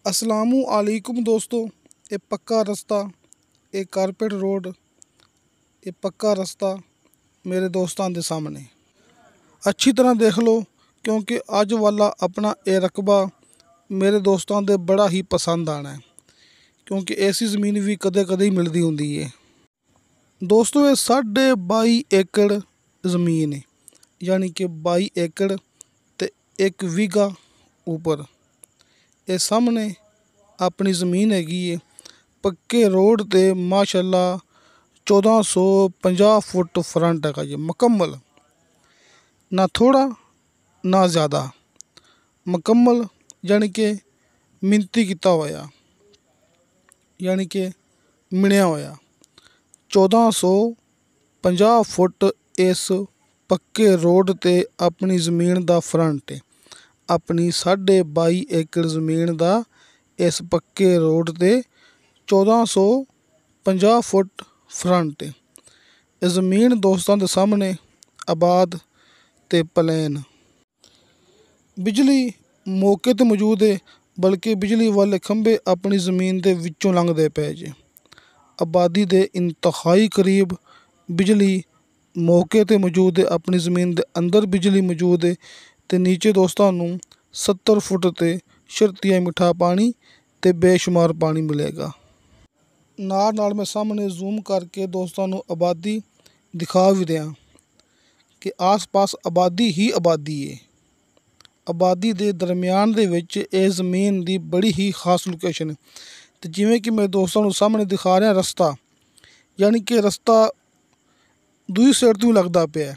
अस्सलामु अलैकुम दोस्तों। ये पक्का रास्ता, ये कारपेट रोड, ये पक्का रास्ता मेरे दोस्तों के सामने अच्छी तरह देख लो, क्योंकि अज वाला अपना ये रकबा मेरे दोस्तों के बड़ा ही पसंद आना है, क्योंकि ऐसी ज़मीन भी कदे कदे ही मिलती होंगी है। दोस्तों ये 22.5 एकड़ ज़मीन है, यानी कि 22 एकड़ ते 1 बीघा ऊपर ये सामने अपनी ज़मीन हैगी है। पक्के रोड ते माशाल्लाह 1450 फुट फ्रंट है जी, मुकम्मल, ना थोड़ा ना ज़्यादा, मुकम्मल, यानी कि मिनती किता होया, यानी कि मिणिया होया। 1450 फुट इस पक्के रोड ते अपनी ज़मीन दा फ्रंट है। अपनी 22.5 एकड़ ज़मीन दा इस पक्के रोड ते 1450 फुट फ्रंट है। इस ज़मीन दोस्तों के सामने आबाद ते प्लेन, बिजली मौके ते मौजूद है, बल्कि बिजली वाले खंबे अपनी ज़मीन के विचों लंघते पे जे। आबादी के इंतहाई करीब बिजली मौके ते मौजूद है, अपनी ज़मीन के अंदर बिजली मौजूद है। ते नीचे दोस्तों 70 फुट ते शर्तिया मिठा पानी ते बेशुमार पानी मिलेगा। नाल मैं सामने जूम करके दोस्तों आबादी दिखा भी दिया कि आस पास आबादी ही आबादी है। आबादी के दरम्यान दे विच ये ज़मीन की बड़ी ही खास लोकेशन है। तो जिमें कि मैं दोस्तों सामने दिखा रहा रस्ता, यानी कि रस्ता दूई साइड तो लगता पे,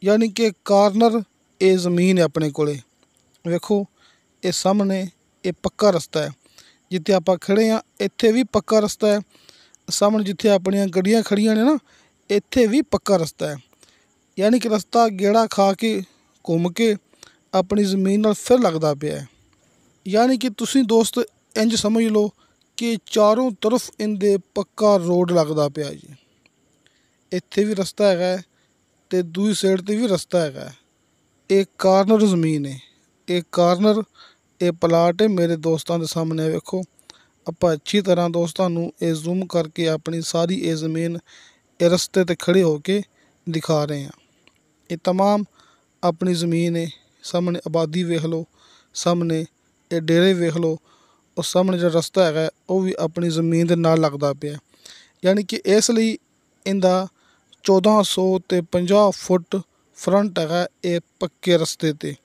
यानी कि कार्नर ये ज़मीन है अपने कोले। वेखो ये सामने ये पक्का रस्ता है, जिथे आप खड़े हाँ इत्थे भी पक्का रस्ता है। सामने जिथे अपन गड्डियाँ खड़ियाँ ने ना, इत्थे भी पक्का रस्ता है, यानी कि रस्ता गेड़ा खा के घूम के अपनी ज़मीन नाल फिर लगता पे है। यानी कि तुसी दोस्त इंज समझ लो कि चारों तरफ इनके पक्का रोड लगता पे जी। इत्थे भी रस्ता है ते दूई साइड ते भी रस्ता है। एक कार्नर ज़मीन है, एक कार्नर ये प्लाट है मेरे दोस्तों के सामने। वेखो आप अच्छी तरह दोस्तों ये जूम करके अपनी सारी ये ज़मीन ये रस्ते ते खड़े होके दिखा रहे हैं। ये तमाम अपनी ज़मीन है। सामने आबादी वेख लो, सामने ये डेरे वेख लो, और सामने जो रस्ता है वह भी अपनी ज़मीन के नाल लगता पे। यानी कि इसलिए इंदा 1450 फुट फ्रंट है ये पक्के रस्ते ते।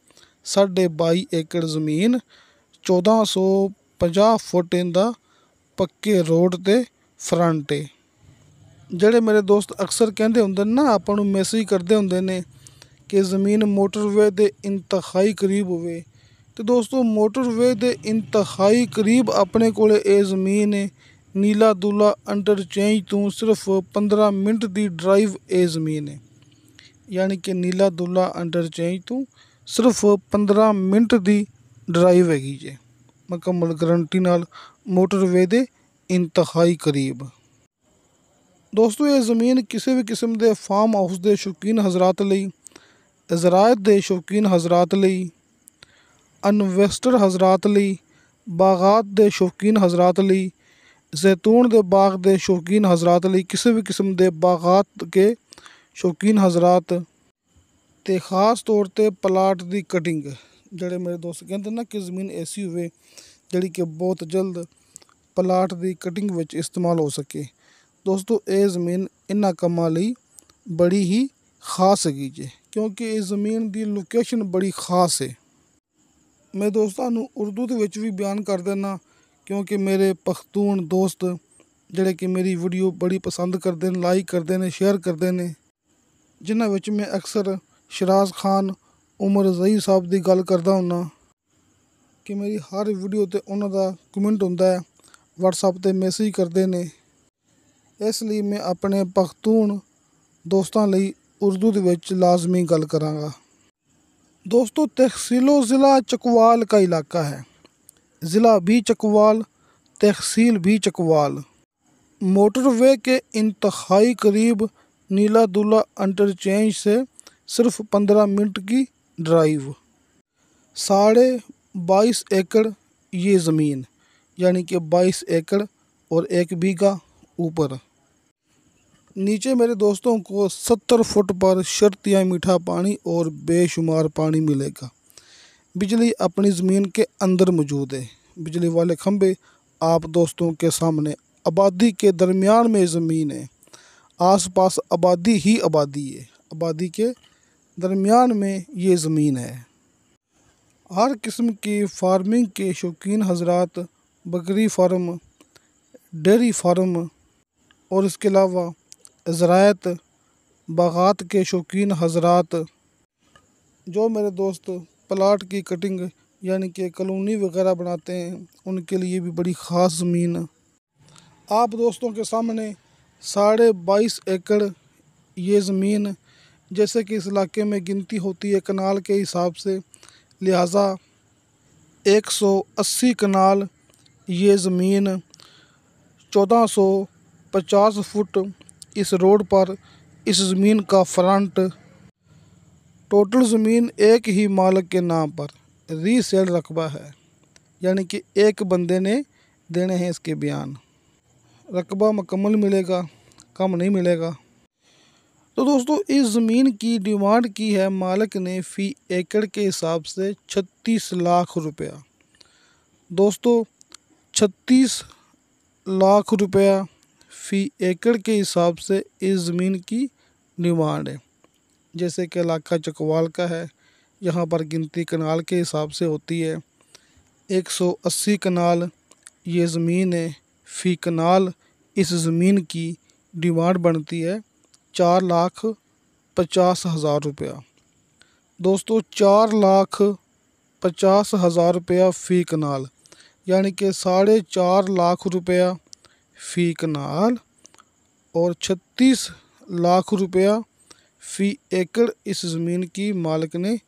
22.5 एकड़ ज़मीन, 1450 फुट इंदा पक्के रोड ते फ्रंट है। ਜਿਹੜੇ मेरे दोस्त अक्सर कहते होंगे ना, ਆਪਾਂ ਨੂੰ मैसेज करते होंगे ने कि ज़मीन मोटरवे के इंतहाई करीब होवे। तो दोस्तों मोटरवे के इंतहाई करीब अपने को ये ज़मीन है। नीला दूला इंटरचेंज तो सिर्फ 15 मिनट की ड्राइव ये ज़मीन है, यानी कि नीला दूला इंटरचेंज तो सिर्फ 15 मिनट की ड्राइव हैगी जे, मुकम्मल गारंटी नाल मोटरवे के इंतहाई करीब। दोस्तों ये ज़मीन किसी भी किस्म के फार्म हाउस के शौकीन हज़रात लई, ज़राअत के शौकीन हज़रात लई, इन्वेस्टर हज़रात लई, बागात के शौकीन हज़रात लई, जैतून के बाग के शौकीन हज़रात लई, किसी भी किस्म के बागात के शौकीन हज़रात ते खास तौर पर प्लाट की कटिंग, जड़े मेरे दोस्त कहते ना कि ज़मीन ऐसी हुए जड़ी कि बहुत जल्द प्लाट की कटिंग विच इस्तेमाल हो सके। दोस्तों ये ज़मीन इन्हां कामां लई बड़ी ही खास हैगी जे, क्योंकि इस ज़मीन की लोकेशन बड़ी खास है। मैं दोस्तों उर्दू दे विच भी बयान कर देना, क्योंकि मेरे पख्तून दोस्त जड़े कि मेरी वीडियो बड़ी पसंद करते हैं, लाइक करते हैं, शेयर करते हैं, जिन्हां विच मैं अक्सर शराज खान, उमर ज़ई साहब की गल करता हुन्ना कि मेरी हर वीडियो ते उन्हां दा कमेंट हुंदा है, व्हाट्सएप ते मैसेज करते हैं। इसलिए मैं अपने पख्तून दोस्तों लई उर्दू दे विच लाजमी गल करांगा। दोस्तों तहसीलो ज़िला चकवाल का इलाका है, ज़िला भी चकवाल, तहसील भी चकवाल। मोटरवे के इंतहाई करीब, नीला दूला इंटरचेंज से सिर्फ 15 मिनट की ड्राइव। 22.5 एकड़ ये ज़मीन, यानी कि 22 एकड़ और 1 बीघा ऊपर। नीचे मेरे दोस्तों को 70 फुट पर शर्तिया मीठा पानी और बेशुमार पानी मिलेगा। बिजली अपनी ज़मीन के अंदर मौजूद है। बिजली वाले खंभे आप दोस्तों के सामने। आबादी के दरमियान में ज़मीन है। आसपास आबादी ही आबादी है। आबादी के दरमियान में ये ज़मीन है। हर किस्म की फार्मिंग के शौकीन हजरात, बकरी फार्म, डेयरी फार्म और इसके अलावा ज़राअत बागात के शौकीन हजरात, जो मेरे दोस्त प्लाट की कटिंग यानी कि कॉलोनी वगैरह बनाते हैं, उनके लिए भी बड़ी ख़ास ज़मीन आप दोस्तों के सामने 22.5 एकड़ ये ज़मीन, जैसे कि इस इलाके में गिनती होती है कनाल के हिसाब से, लिहाजा 180 कनाल ये ज़मीन 1450 फुट इस रोड पर इस ज़मीन का फ्रंट। टोटल ज़मीन एक ही मालिक के नाम पर रीसेल रकबा है, यानी कि एक बंदे ने देने हैं इसके बयान। रकबा मुकम्मल मिलेगा, कम नहीं मिलेगा। तो दोस्तों इस ज़मीन की डिमांड की है मालिक ने फ़ी एकड़ के हिसाब से 36 लाख रुपया। दोस्तों 36 लाख रुपया फ़ी एकड़ के हिसाब से इस ज़मीन की डिमांड है। जैसे कि इलाका चकवाल का है, यहाँ पर गिनती कनाल के हिसाब से होती है। 180 कनाल ये ज़मीन है। फ़ी कनाल इस ज़मीन की डिमांड बनती है 4,50,000 रुपया। दोस्तों 4,50,000 रुपया फ़ी कनाल, यानी कि 4.5 लाख रुपया फ़ी कनाल और 36 लाख रुपया फ़ी एकड़ इस ज़मीन की मालिक ने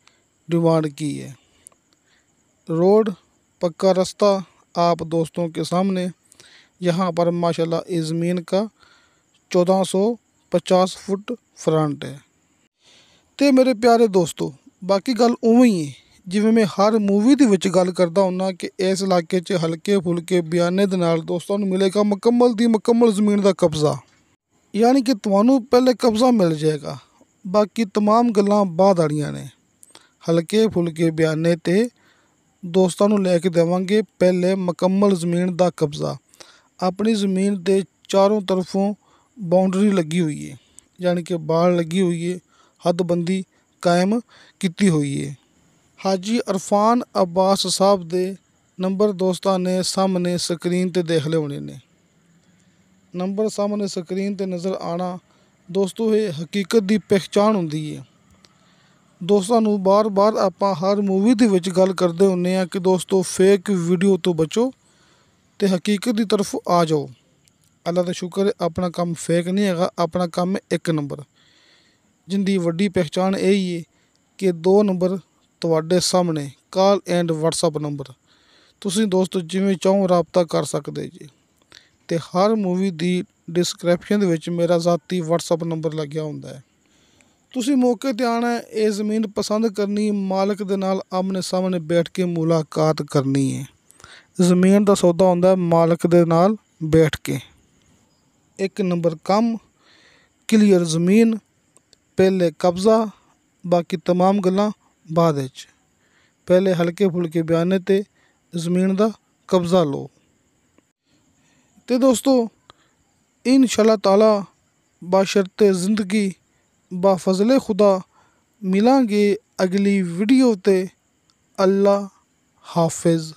डिमांड की है। रोड पक्का रास्ता आप दोस्तों के सामने। यहाँ पर माशाल्लाह इस ज़मीन का 1450 फुट फ्रंट है। ते मेरे प्यारे दोस्तों, बाकी गल उवें ही है जिवें मैं हर मूवी दे विच गल करदा हुन्ना कि इस इलाके 'च हल्के फुल्के बयाने दे नाल दोस्तों नूं मिलेगा मुकम्मल दी मुकम्मल ज़मीन दा कब्ज़ा, यानी कि तुहानूं पहले कब्ज़ा मिल जाएगा, बाकी तमाम गल्लां बाद वालियां ने। हल्के फुल्के बयाने ते दोस्तां नूं लैके देवांगे पहले मुकम्मल ज़मीन दा कब्ज़ा। अपनी ज़मीन दे चारों तरफों बाउंड्री लगी हुई है, यानी कि बाड़ लगी हुई है, हदबंदी कायम की हुई है। हाजी अरफान अब्बास साहब दे नंबर दोस्तां ने सामने स्क्रीन ते देख ले होने ने। नंबर सामने स्क्रीन ते नज़र आना दोस्तों ये हकीकत दी पहचान हुंदी है। दोस्तां नूं बार बार आपां हर मूवी दे विच गल करदे हुन्ने आ कि दोस्तों फेक वीडियो तो बचो ते हकीकत की तरफ आ जाओ। अल्लाह का शुक्र है अपना काम फेक नहीं हैगा, अपना काम है एक नंबर, जिंदी वड्डी पहचान यही है कि 2 नंबर तुहाडे सामने कॉल एंड व्हाट्सअप नंबर, तुसीं दोस्त जिवें चाहो राबता कर सकदे जी। ते हर मूवी दी डिस्क्रिप्शन दे विच मेरा ज़ाती व्हाट्सअप नंबर लग्या हुंदा है। तुसीं मौके ते आना है, ये ज़मीन पसंद करनी, मालिक दे नाल आमने सामने बैठ के मुलाकात करनी है। ज़मीन दा सौदा हुंदा है मालिक दे नाल बैठ के। एक नंबर काम, क्लीयर ज़मीन, पहले कब्ज़ा, बाकी तमाम गल्लां बाद विच। पहले हल्के फुल्के बयाने ते ज़मीन दा कब्ज़ा लो। ते दोस्तों इंशाअल्लाह ताला बाशर्ते ज़िंदगी बाफज़ले खुदा मिलांगे अगली वीडियो ते। अल्लाह हाफिज़।